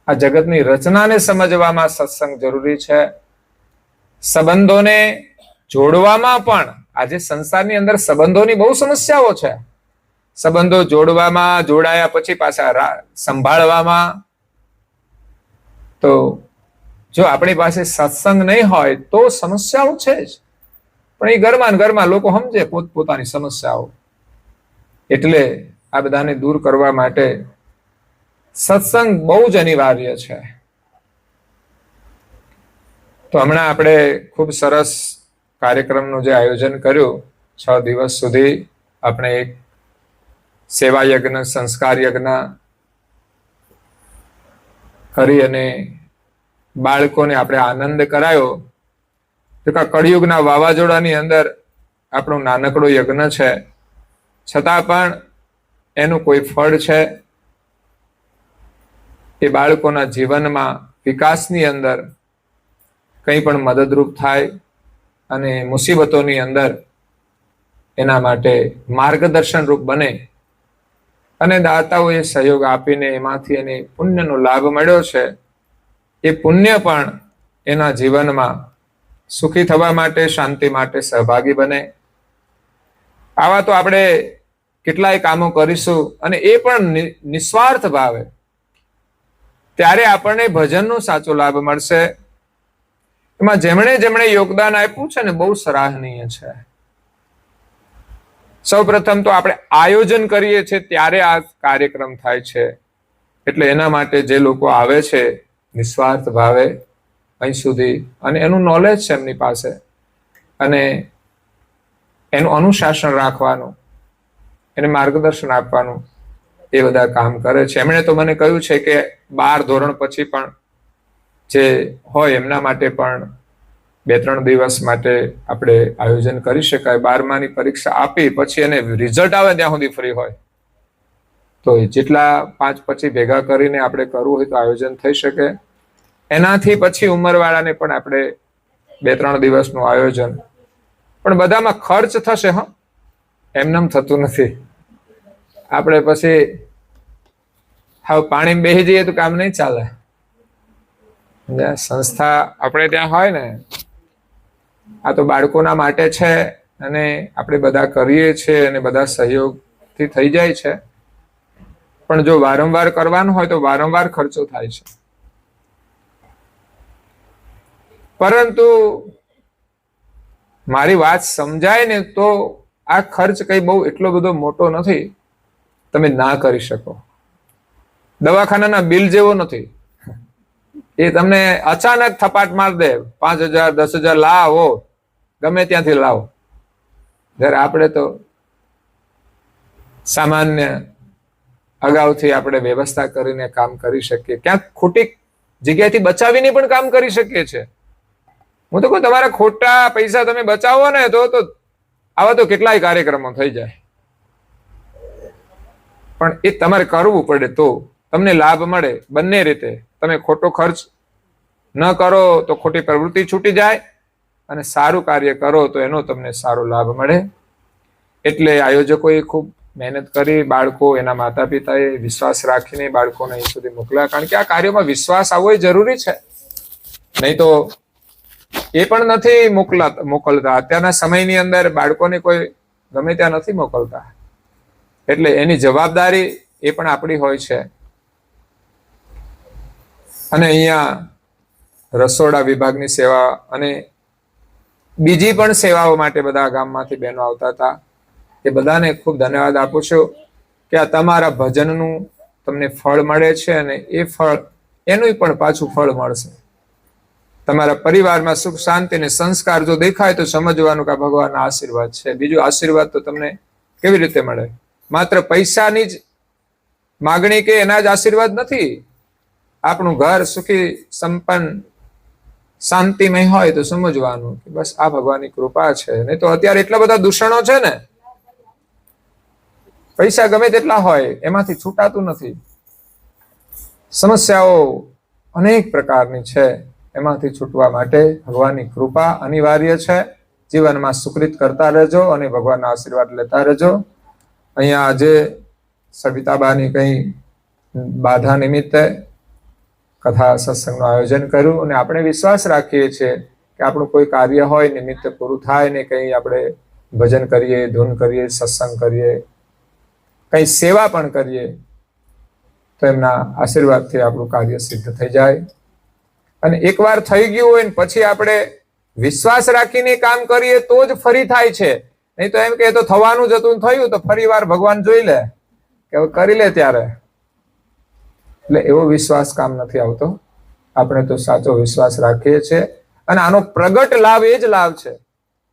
B: આ જગતની રચનાને સમજવામાં સત્સંગ જરૂરી છે. સંબંધોને જોડવામાં પણ આજે સંસારની અંદર સંબંધોની બહુ સમસ્યાઓ છે. સંબંધો જોડવામાં, જોડાયા પછી પાછા સંભાળવામાં. તો જો આપણી પાસે સત્સંગ નહીં હોય તો સમસ્યાઓ છે જ, પણ એ ઘરમાં લોકો સમજે પોતપોતાની સમસ્યાઓ. એટલે આ બધાને દૂર કરવા માટે સત્સંગ બહુ જ અનિવાર્ય છે. તો હમણાં આપણે ખૂબ સરસ કાર્યક્રમનું જે આયોજન કર્યું, 6 દિવસ સુધી આપણે એક સેવા યજ્ઞ, સંસ્કાર યજ્ઞ કરી અને બાળકોને આપણે આનંદ કરાયો. તો કળિયુગના વાવાઝોડાની અંદર આપણું નાનકડો યજ્ઞ છે, છતાં પણ એનું કોઈ ફળ છે. એ બાળકોના જીવનમાં વિકાસની અંદર કંઈ પણ મદદરૂપ થાય અને મુસીબતોની અંદર એના માટે માર્ગદર્શન રૂપ બને. અને દાતાઓએ સહયોગ આપીને એમાંથી એને પુણ્યનો લાભ મળ્યો છે. એ પુણ્ય પણ એના જીવનમાં સુખી થવા માટે, શાંતિ માટે સહભાગી બને. આવા તો આપણે કેટલાય કામો કરીશું અને એ પણ નિસ્વાર્થ ભાવે, ત્યારે આપણને ભજનનો સાચો લાભ મળશે. એમાં જેમણે યોગદાન આપ્યું છે ને, બહુ સરાહનીય છે. સૌ પ્રથમ તો આપણે આયોજન કરીએ છીએ ત્યારે આ કાર્યક્રમ થાય છે. એટલે એના માટે જે લોકો આવે છે નિસ્વાર્થ ભાવે અહીં સુધી, અને એનું નોલેજ છે એમની પાસે, અને એનું અનુશાસન રાખવાનું, એને માર્ગદર્શન આપવાનું, એ બધા કામ કરે છે. એમણે તો મને કહ્યું છે કે 12 ધોરણ પછી પણ જે હોય એમના માટે પણ 2-3 દિવસ માટે આપણે આયોજન કરી શકાય. 12માની પરીક્ષા આપી પછી એને રિઝલ્ટ આવે ત્યાં સુધી ફ્રી હોય. તો જેટલા 5 પછી ભેગા કરીને આપણે કરવું હોય તો આયોજન થઈ શકે. એનાથી પછી ઉંમરવાળાને પણ આપણે 2-3 દિવસનું આયોજન. પણ બધામાં ખર્ચ થશે. એમનેમ થતું નથી. આપણે પછી હાવ પાણીમાં બેસી જઈએ તો કામ નહીં ચાલે. સંસ્થા આપણે ત્યાં હોય ને, આ તો બાળકોના માટે છે અને આપણે બધા કરીએ છીએ અને બધા સહયોગથી થઈ જાય છે. પણ જો વારંવાર કરવાનું હોય તો વારંવાર ખર્ચો થાય છે. પરંતુ મારી વાત સમજાય ને તો આ ખર્ચ કઈ બહુ એટલો બધો મોટો નથી, તમે ના કરી શકો. દવાખાનાના બિલ જેવો નથી. એ તમને અચાનક થપાટ માર દે, 5,000 10,000 લાવો, ગમે ત્યાંથી લાવો. જ્યારે આપણે તો સામાન્ય અગાઉથી આપણે વ્યવસ્થા કરીને કામ કરી શકીએ. ક્યાંક ખોટી જગ્યાએથી બચાવીને પણ કામ કરી શકીએ છીએ. હું તો કહું, તમારા ખોટા પૈસા તમે બચાવો ને તો આવા તો કેટલાય કાર્યક્રમો થઈ જાય. પણ એ તમારે કરવું પડે તો તમને લાભ મળે. બંને રીતે તમે ખોટો ખર્ચ ન કરો તો ખોટી પ્રવૃત્તિ છૂટી જાય, અને સારું કાર્ય કરો તો એનો તમને સારો લાભ મળે. એટલે આયોજકોએ ખૂબ મહેનત કરી. બાળકો, એના માતા પિતાએ વિશ્વાસ રાખીને બાળકોને અહીં સુધી મોકલ્યા. કારણ કે આ કાર્યમાં વિશ્વાસ આવવો એ જરૂરી છે. નહીં તો એ પણ નથી મોકલતા. અત્યારના સમયની અંદર બાળકોને કોઈ ગમે ત્યાં નથી મોકલતા. એટલે એની જવાબદારી એ પણ આપણી હોય છે. અને અહીંયા રસોડા વિભાગની સેવા અને બીજી પણ સેવાઓ માટે બધા ગામમાંથી બહેનો આવતા હતા. એ બધાને ખૂબ ધન્યવાદ આપું છું કે આ તમારા ભજનનું તમને ફળ મળે છે અને એ ફળ એનું પણ પાછું ફળ મળશે. તમારા પરિવારમાં સુખ શાંતિ અને સંસ્કાર જો દેખાય તો સમજવાનું કે ભગવાનના આશીર્વાદ છે. બીજું આશીર્વાદ તો તમને કેવી રીતે મળે? માત્ર પૈસાની જ માગણી કે એના જ આશીર્વાદ નથી. આપણું ઘર સુખી સંપન્ન શાંતિમય હોય તો સમજવાનું કે બસ આ ભગવાનની કૃપા છે. નહીં તો અત્યારે એટલા બધા દૂષણો છે ને, પૈસા ગમે તેટલા હોય એમાંથી છૂટાતું નથી. સમસ્યાઓ અનેક પ્રકારની છે, એમાંથી છૂટવા માટે ભગવાનની કૃપા અનિવાર્ય છે. જીવનમાં સુકૃત કરતા રહેજો અને ભગવાનના આશીર્વાદ લેતા રહેજો. અહીંયા આજે સવિતાબાની કઈ બાધા નિમિત્તે કથા સત્સંગનું આયોજન કર્યું અને આપણે વિશ્વાસ રાખીએ છીએ કે આપણું કોઈ કાર્ય હોય નિમિત્તે પૂરું થાય ને કંઈ આપણે ભજન કરીએ, ધૂન કરીએ, સત્સંગ કરીએ, કંઈ સેવા પણ કરીએ તો એમના આશીર્વાદથી આપણું કાર્ય સિદ્ધ થઈ જાય. અને એકવાર થઈ ગયું હોય ને પછી આપણે વિશ્વાસ રાખીને કામ કરીએ તો જ ફરી થાય છે. નહીં તો એમ કે તો થવાનું જ હતું, થયું તો ફરી વાર ભગવાન જોઈ લે કે હવે કરી લે ત્યારે. એટલે એવો વિશ્વાસ કામ નથી આવતો. આપણે તો સાચો વિશ્વાસ રાખીએ છીએ અને આનો પ્રગટ લાભ એ જ લાભ છે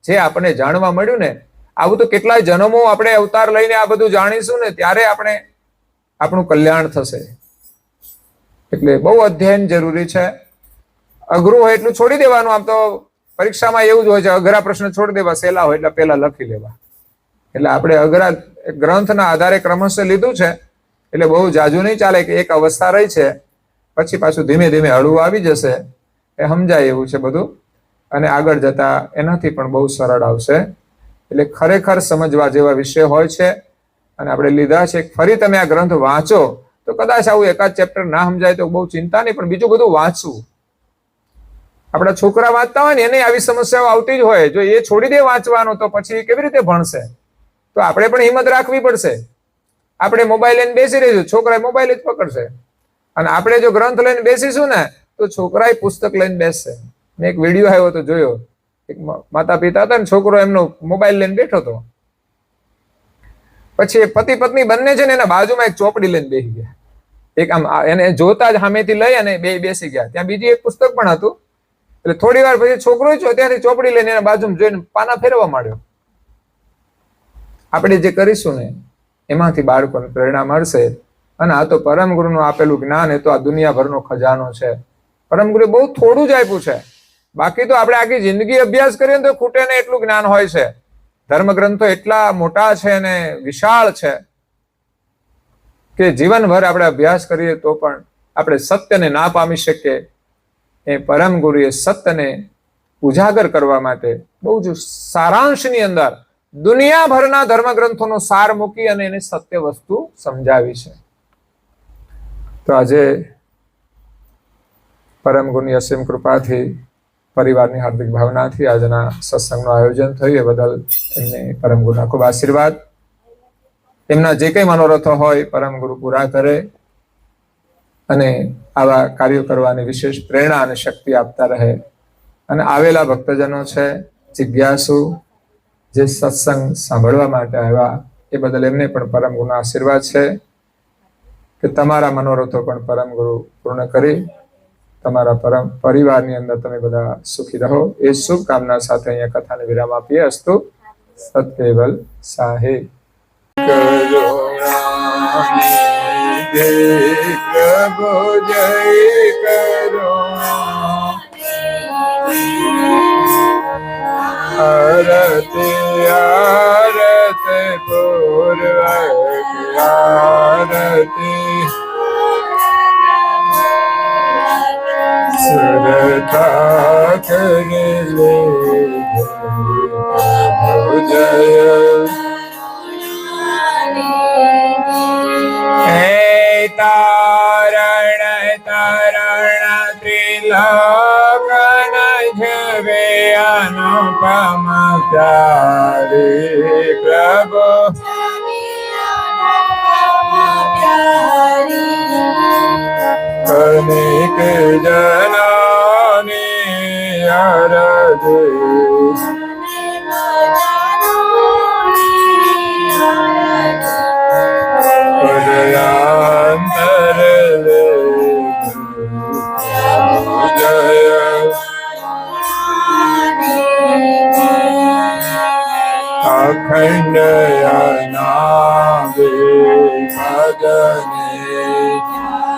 B: જે આપણે જાણવા મળ્યું ને. આવું તો કેટલાય જન્મો આપણે અવતાર લઈને આ બધું જાણીશું ને ત્યારે આપણું કલ્યાણ થશે. એટલે બહુ અધ્યયન જરૂરી છે. અઘરું હોય એટલું છોડી દેવાનું. આમ તો પરીક્ષામાં એવું જ હોય છે, અઘરા પ્રશ્ન છોડી દેવા, સહેલા હોય એટલે પેલા લખી લેવા. એટલે આપણે અઘરા ગ્રંથના આધારે ક્રમશઃ લીધું છે. એટલે બહુ જાજુ નહીં ચાલે કે એક અવસ્થા રહી છે પછી પાછું ધીમે ધીમે હળવું આવી જશે. એ સમજાય એવું છે બધું. અને આગળ જતા એનાથી પણ બહુ સરળ આવશે. એટલે ખરેખર સમજવા જેવા વિષય હોય છે અને આપણે લીધા છે. ફરી તમે આ ગ્રંથ વાંચો તો કદાચ આવું એકાદ ચેપ્ટર ના સમજાય તો બહુ ચિંતા નહીં, પણ બીજું બધું વાંચવું. આપણા છોકરા વાંચતા હોય ને એને આવી સમસ્યાઓ આવતી જ હોય. જો એ છોડી દે વાંચવાનું તો પછી કેવી રીતે ભણશે? તો આપણે પણ હિંમત રાખવી પડશે. આપણે મોબાઈલ લઈને બેસી રહીશું, છોકરા મોબાઈલ જ પકડશે. અને આપણે જો ગ્રંથ લઈને બેસીશું ને તો છોકરા પુસ્તક લઈને બેસશે. મેં એક વિડીયો આવ્યો તો જોયો, એક માતા પિતા હતા ને છોકરો એમનો મોબાઈલ લઈને બેઠો હતો. પછી પતિ પત્ની બંને છે ને એના બાજુમાં એક ચોપડી લઈને બેસી ગયા. એક આમ એને જોતા જ સામેથી લઈ અને બે બેસી ગયા. ત્યાં બીજી એક પુસ્તક પણ હતું. એટલે થોડી વાર પછી છોકરો ત્યાંથી ચોપડી લઈને એના બાજુમાં જોઈને પાના ફેરવા માંડ્યો. આપણે જે કરીશું ને એમાંથી બાળકોને પ્રેરણા મળશે. અને આ તો પરમ ગુરુનું આપેલું જ્ઞાન, એ તો આ દુનિયાભરનો ખજાનો છે. પરમ ગુરુએ બહુ થોડું જ આપ્યું છે. બાકી તો આપણે આખી જિંદગી અભ્યાસ કરીએ તો ખૂટે ને એટલું જ્ઞાન હોય છે. ધર્મ ગ્રંથો એટલા મોટા છે અને વિશાળ છે કે જીવનભર આપણે અભ્યાસ કરીએ તો પણ આપણે સત્યને ના પામી શકીએ. એ પરમ ગુરુએ સત્યને ઉજાગર કરવા માટે બહુ જ સારાંશની અંદર દુનિયાભરના ધર્મ ગ્રંથોનો સાર મૂકી અને એને સત્ય વસ્તુ સમજાવી છે. તો આજે પરમ ગુરુની અસીમ કૃપાથી, પરિવારની હાર્દિક ભાવનાથી આજના સત્સંગનું આયોજન થયું. એ બદલ એમને પરમ ગુરુના ખૂબ આશીર્વાદ. એમના જે કંઈ મનોરથો હોય પરમ ગુરુ પૂરા કરે અને આવા કાર્યો કરવાની વિશેષ પ્રેરણા અને શક્તિ આપતા રહે. અને આવેલા ભક્તજનો છે જિજ્ઞાસુ, જે સત્સંગ સાંભળવા માટે આવ્યા, એ બદલ એમને પણ પરમ ગુરુના આશીર્વાદ છે કે તમારા મનોરથો પણ પરમ ગુરુ પૂર્ણ કરી તમારા પરમ પરિવારની અંદર તમે બધા સુખી રહો. એ શુભકામના સાથે અહીંયા કથાને વિરામ આપીએ. અસ્તુ સત્કેવલ સાહેબ. પ્રભુ જય કરુણા આરતી આરતી પૂર્વક આરતી સરતા કરી લે પ્રભુ જય. તારણ તારણ ત્રિલોકન જવે अनुपम प्यारी प्रभु कनिक जनानी अरज पदयांतर जय अखंड अनादि भजने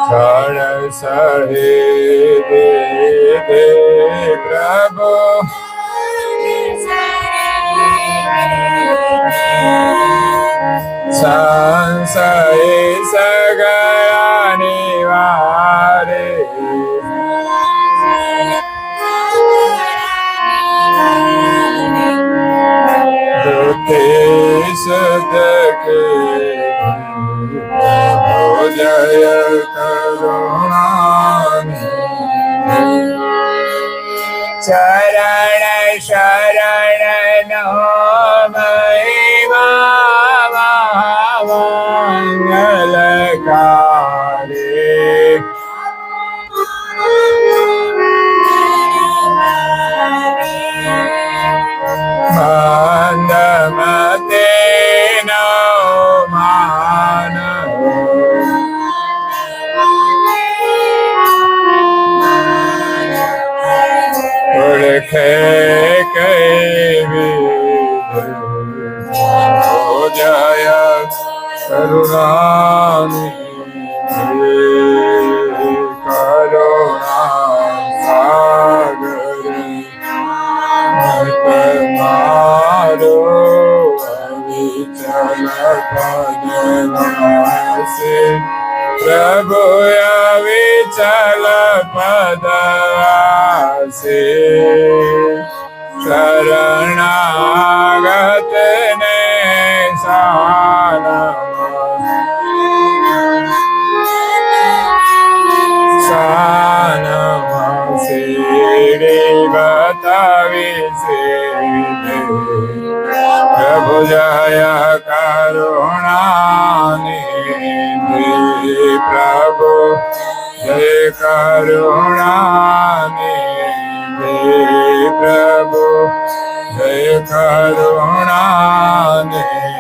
B: क्षण सहे दे प्रभु संशय सगया निवारे सुध के हो जय करुणा चरण शरण नो महिमा मंगलकारी मंदमते नो मान उड़खे कैवी हो जय करुणानि करुणा सागर मारो अविचल पदवासे प्रभु अविचल पदवासे शरणागत ने सानमसे रे बतावे से प्रभु जय करुणा निधि प्रभु जय करुणा निधि प्रभु जय करुणा निधि